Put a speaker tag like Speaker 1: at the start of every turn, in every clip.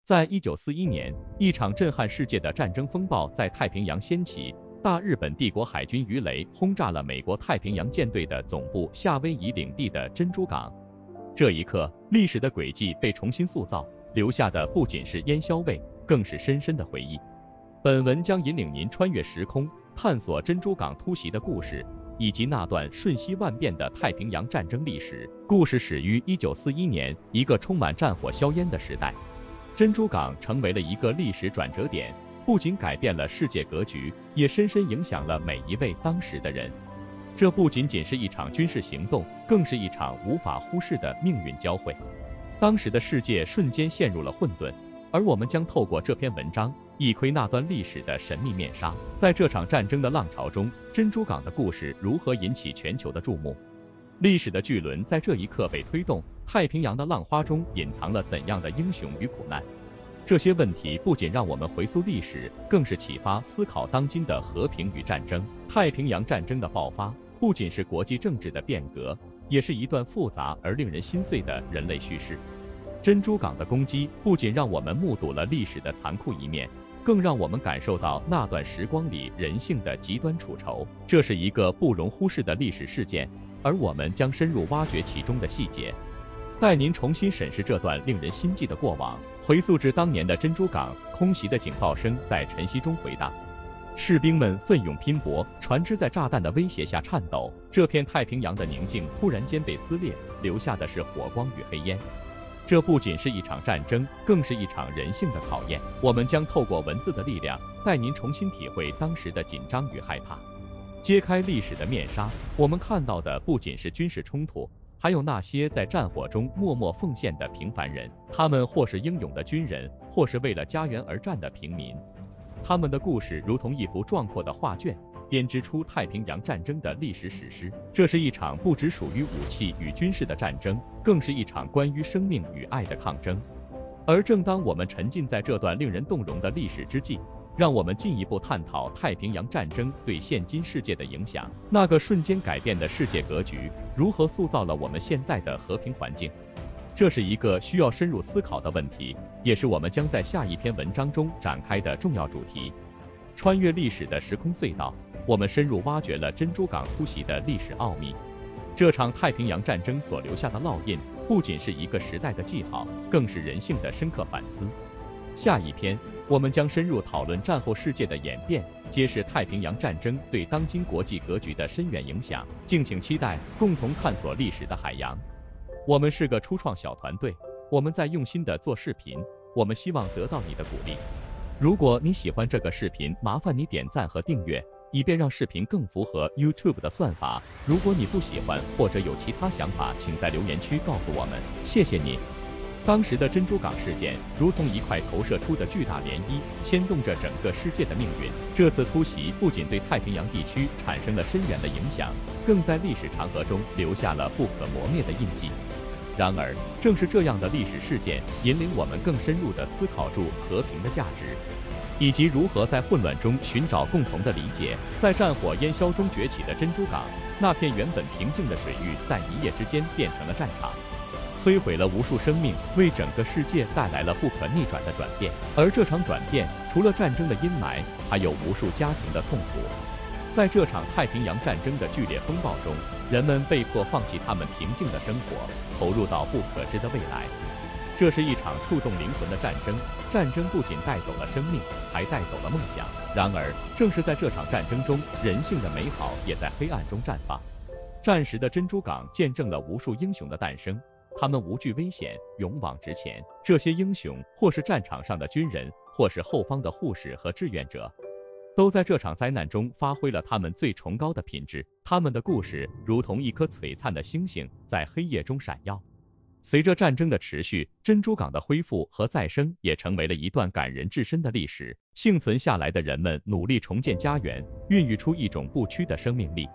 Speaker 1: 在1941年，一场震撼世界的战争风暴在太平洋掀起，大日本帝国海军鱼雷轰炸了美国太平洋舰队的总部夏威夷领地的珍珠港。这一刻，历史的轨迹被重新塑造，留下的不仅是烟硝味，更是深深的回忆。本文将引领您穿越时空，探索珍珠港突袭的故事，以及那段瞬息万变的太平洋战争历史。故事始于1941年，一个充满战火硝烟的时代。珍珠港成为了一个历史转折点，不仅改变了世界格局，也深深影响了每一位当时的人。这不仅仅是一场军事行动，更是一场无法忽视的命运交汇。当时的世界瞬间陷入了混沌，而我们将透过这篇文章，一窥那段历史的神秘面纱。在这场战争的浪潮中，珍珠港的故事如何引起全球的注目？历史的巨轮在这一刻被推动，太平洋的浪花中隐藏了怎样的英雄与苦难？这些问题不仅让我们回溯历史，更是启发思考当今的和平与战争。太平洋战争的爆发，不仅是国际政治的变革，也是一段复杂而令人心碎的人类叙事。珍珠港的攻击不仅让我们目睹了历史的残酷一面，更让我们感受到那段时光里人性的极端处愁。这是一个不容忽视的历史事件，而我们将深入挖掘其中的细节，带您重新审视这段令人心悸的过往，回溯至当年的珍珠港空袭的警报声在晨曦中回荡，士兵们奋勇拼搏，船只在炸弹的威胁下颤抖，这片太平洋的宁静突然间被撕裂，留下的是火光与黑烟。这不仅是一场战争，更是一场人性的考验。我们将透过文字的力量，带您重新体会当时的紧张与害怕。揭开历史的面纱，我们看到的不仅是军事冲突，还有那些在战火中默默奉献的平凡人，他们或是英勇的军人，或是为了家园而战的平民。他们的故事如同一幅壮阔的画卷，编织出太平洋战争的历史史诗。这是一场不只属于武器与军事的战争，更是一场关于生命与爱的抗争。而正当我们沉浸在这段令人动容的历史之际，让我们进一步探讨太平洋战争对现今世界的影响。那个瞬间改变的世界格局，如何塑造了我们现在的和平环境？这是一个需要深入思考的问题，也是我们将在下一篇文章中展开的重要主题。穿越历史的时空隧道，我们深入挖掘了珍珠港突袭的历史奥秘。这场太平洋战争所留下的烙印，不仅是一个时代的记号，更是人性的深刻反思。下一篇，我们将深入讨论战后世界的演变，揭示太平洋战争对当今国际格局的深远影响。敬请期待，共同探索历史的海洋。我们是个初创小团队，我们在用心的做视频，我们希望得到你的鼓励。如果你喜欢这个视频，麻烦你点赞和订阅，以便让视频更符合 YouTube 的算法。如果你不喜欢或者有其他想法，请在留言区告诉我们，谢谢你。当时的珍珠港事件如同一块投射出的巨大涟漪，牵动着整个世界的命运。这次突袭不仅对太平洋地区产生了深远的影响，更在历史长河中留下了不可磨灭的印记。然而，正是这样的历史事件，引领我们更深入地思考住和平的价值，以及如何在混乱中寻找共同的理解。在战火烟硝中崛起的珍珠港，那片原本平静的水域，在一夜之间变成了战场，摧毁了无数生命，为整个世界带来了不可逆转的转变。而这场转变，除了战争的阴霾，还有无数家庭的痛苦。在这场太平洋战争的剧烈风暴中，人们被迫放弃他们平静的生活，投入到不可知的未来。这是一场触动灵魂的战争，战争不仅带走了生命，还带走了梦想。然而，正是在这场战争中，人性的美好也在黑暗中绽放。战时的珍珠港见证了无数英雄的诞生，他们无惧危险，勇往直前。这些英雄，或是战场上的军人，或是后方的护士和志愿者，都在这场灾难中发挥了他们最崇高的品质。他们的故事如同一颗璀璨的星星，在黑夜中闪耀。随着战争的持续，珍珠港的恢复和再生也成为了一段感人至深的历史。幸存下来的人们努力重建家园，孕育出一种不屈的生命力。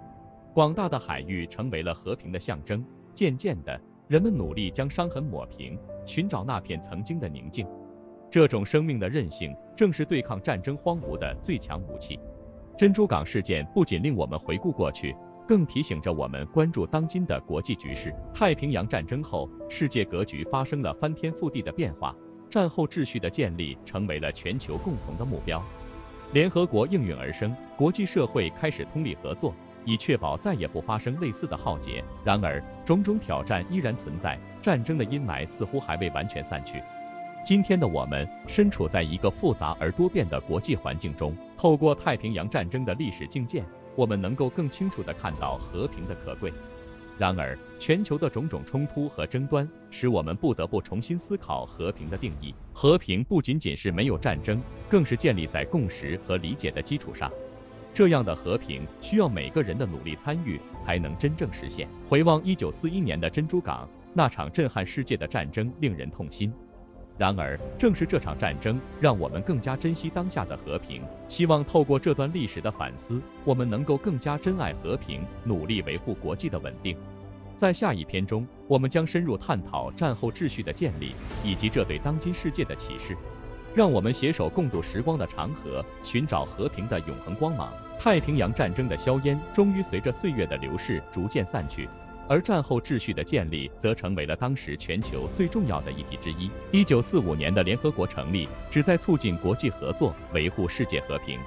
Speaker 1: 广大的海域成为了和平的象征。渐渐的，人们努力将伤痕抹平，寻找那片曾经的宁静。这种生命的韧性，正是对抗战争荒芜的最强武器。珍珠港事件不仅令我们回顾过去，更提醒着我们关注当今的国际局势。太平洋战争后，世界格局发生了翻天覆地的变化，战后秩序的建立成为了全球共同的目标。联合国应运而生，国际社会开始通力合作，以确保再也不发生类似的浩劫。然而，种种挑战依然存在，战争的阴霾似乎还未完全散去。今天的我们身处在一个复杂而多变的国际环境中，透过太平洋战争的历史镜鉴，我们能够更清楚地看到和平的可贵。然而，全球的种种冲突和争端，使我们不得不重新思考和平的定义。和平不仅仅是没有战争，更是建立在共识和理解的基础上。这样的和平需要每个人的努力参与，才能真正实现。回望1941年的珍珠港，那场震撼世界的战争令人痛心。然而，正是这场战争让我们更加珍惜当下的和平。希望透过这段历史的反思，我们能够更加珍爱和平，努力维护国际的稳定。在下一篇中，我们将深入探讨战后秩序的建立，以及这对当今世界的启示。让我们携手共度时光的长河，寻找和平的永恒光芒。太平洋战争的硝烟终于随着岁月的流逝逐渐散去，而战后秩序的建立则成为了当时全球最重要的议题之一。1945年的联合国成立，旨在促进国际合作，维护世界和平。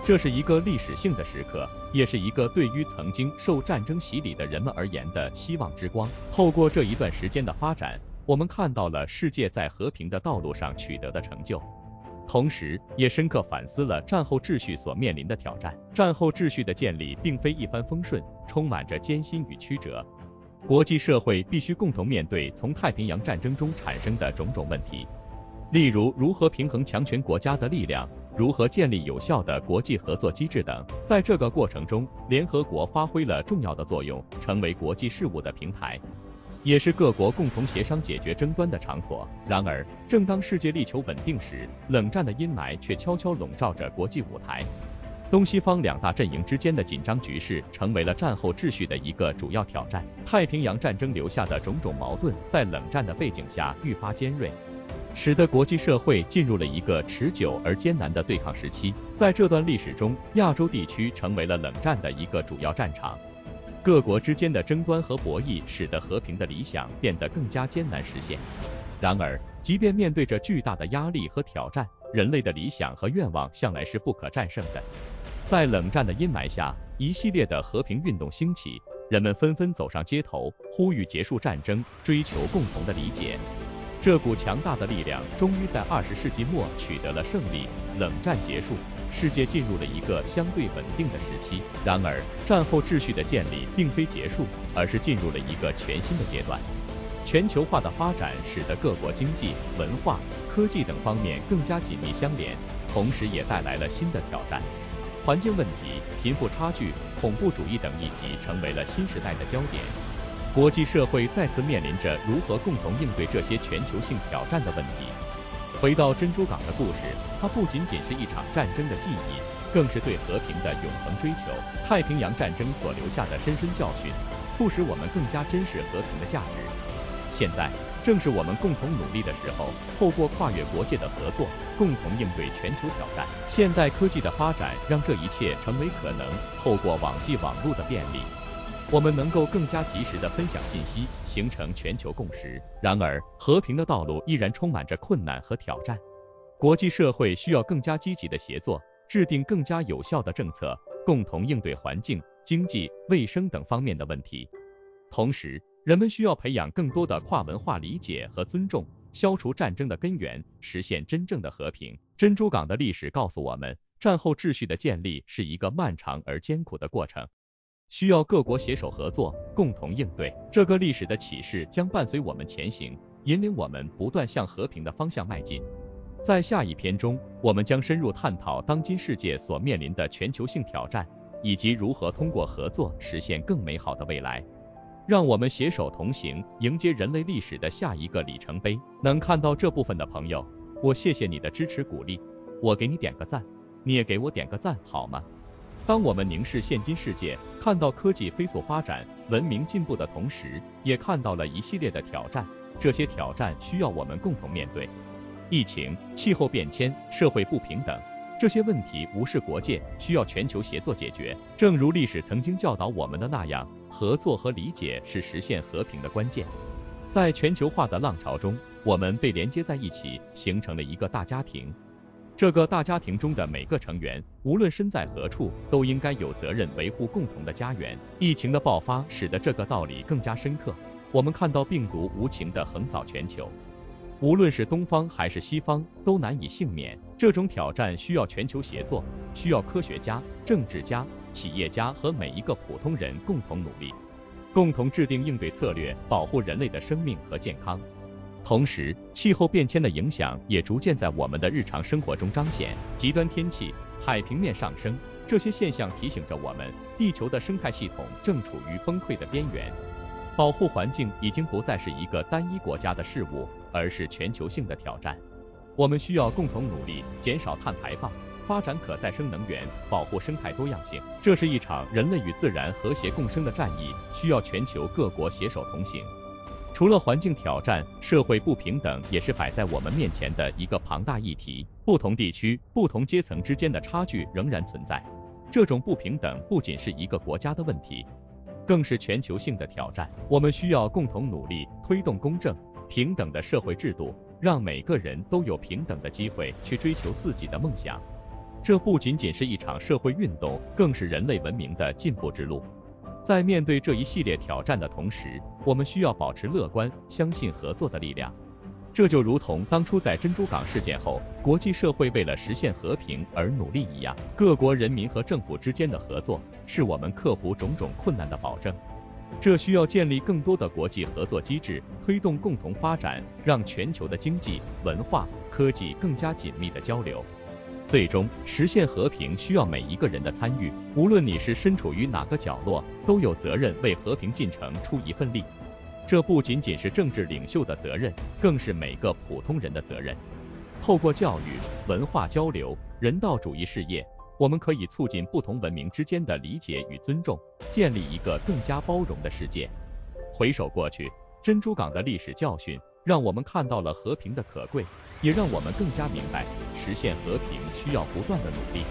Speaker 1: 这是一个历史性的时刻，也是一个对于曾经受战争洗礼的人们而言的希望之光。透过这一段时间的发展，我们看到了世界在和平的道路上取得的成就，同时也深刻反思了战后秩序所面临的挑战。战后秩序的建立并非一帆风顺，充满着艰辛与曲折。国际社会必须共同面对从太平洋战争中产生的种种问题，例如如何平衡强权国家的力量，如何建立有效的国际合作机制等。在这个过程中，联合国发挥了重要的作用，成为国际事务的平台，也是各国共同协商解决争端的场所。然而，正当世界力求稳定时，冷战的阴霾却悄悄笼罩着国际舞台。东西方两大阵营之间的紧张局势成为了战后秩序的一个主要挑战。太平洋战争留下的种种矛盾，在冷战的背景下愈发尖锐，使得国际社会进入了一个持久而艰难的对抗时期。在这段历史中，亚洲地区成为了冷战的一个主要战场，各国之间的争端和博弈使得和平的理想变得更加艰难实现。然而，即便面对着巨大的压力和挑战，人类的理想和愿望向来是不可战胜的。在冷战的阴霾下，一系列的和平运动兴起，人们纷纷走上街头，呼吁结束战争，追求共同的理解。这股强大的力量终于在20世纪末取得了胜利，冷战结束，世界进入了一个相对稳定的时期。然而，战后秩序的建立并非结束，而是进入了一个全新的阶段。全球化的发展使得各国经济、文化、科技等方面更加紧密相连，同时也带来了新的挑战。环境问题、贫富差距、恐怖主义等议题成为了新时代的焦点。国际社会再次面临着如何共同应对这些全球性挑战的问题。回到珍珠港的故事，它不仅仅是一场战争的记忆，更是对和平的永恒追求。太平洋战争所留下的深深教训，促使我们更加珍视和平的价值。现在正是我们共同努力的时候，透过跨越国界的合作，共同应对全球挑战。现代科技的发展让这一切成为可能。透过网际网络的便利，我们能够更加及时地分享信息，形成全球共识。然而，和平的道路依然充满着困难和挑战。国际社会需要更加积极的协作，制定更加有效的政策，共同应对环境、经济、卫生等方面的问题。同时，人们需要培养更多的跨文化理解和尊重，消除战争的根源，实现真正的和平。珍珠港的历史告诉我们，战后秩序的建立是一个漫长而艰苦的过程，需要各国携手合作，共同应对。这个历史的启示将伴随我们前行，引领我们不断向和平的方向迈进。在下一篇中，我们将深入探讨当今世界所面临的全球性挑战，以及如何通过合作实现更美好的未来。让我们携手同行，迎接人类历史的下一个里程碑。能看到这部分的朋友，我谢谢你的支持鼓励，我给你点个赞，你也给我点个赞好吗？当我们凝视现今世界，看到科技飞速发展、文明进步的同时，也看到了一系列的挑战，这些挑战需要我们共同面对。疫情、气候变迁、社会不平等，这些问题无视国界，需要全球协作解决。正如历史曾经教导我们的那样，合作和理解是实现和平的关键。在全球化的浪潮中，我们被连接在一起，形成了一个大家庭。这个大家庭中的每个成员，无论身在何处，都应该有责任维护共同的家园。疫情的爆发使得这个道理更加深刻。我们看到病毒无情地横扫全球，无论是东方还是西方，都难以幸免。这种挑战需要全球协作，需要科学家、政治家、企业家和每一个普通人共同努力，共同制定应对策略，保护人类的生命和健康。同时，气候变迁的影响也逐渐在我们的日常生活中彰显。极端天气、海平面上升，这些现象提醒着我们，地球的生态系统正处于崩溃的边缘。保护环境已经不再是一个单一国家的事务，而是全球性的挑战。我们需要共同努力，减少碳排放，发展可再生能源，保护生态多样性。这是一场人类与自然和谐共生的战役，需要全球各国携手同行。除了环境挑战，社会不平等也是摆在我们面前的一个庞大议题。不同地区、不同阶层之间的差距仍然存在。这种不平等不仅是一个国家的问题，更是全球性的挑战。我们需要共同努力，推动公正、平等的社会制度，让每个人都有平等的机会去追求自己的梦想。这不仅仅是一场社会运动，更是人类文明的进步之路。在面对这一系列挑战的同时，我们需要保持乐观，相信合作的力量。这就如同当初在珍珠港事件后，国际社会为了实现和平而努力一样，各国人民和政府之间的合作是我们克服种种困难的保证。这需要建立更多的国际合作机制，推动共同发展，让全球的经济、文化、科技更加紧密的交流。最终实现和平需要每一个人的参与，无论你是身处于哪个角落，都有责任为和平进程出一份力。这不仅仅是政治领袖的责任，更是每个普通人的责任。透过教育、文化交流、人道主义事业，我们可以促进不同文明之间的理解与尊重，建立一个更加包容的世界。回首过去，珍珠港的历史教训让我们看到了和平的可贵，也让我们更加明白实现和平需要不断的努力。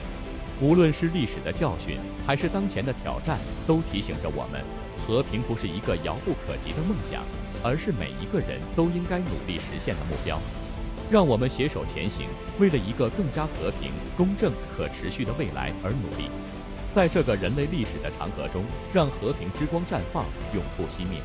Speaker 1: 无论是历史的教训，还是当前的挑战，都提醒着我们，和平不是一个遥不可及的梦想，而是每一个人都应该努力实现的目标。让我们携手前行，为了一个更加和平、公正、可持续的未来而努力。在这个人类历史的长河中，让和平之光绽放，永不熄灭。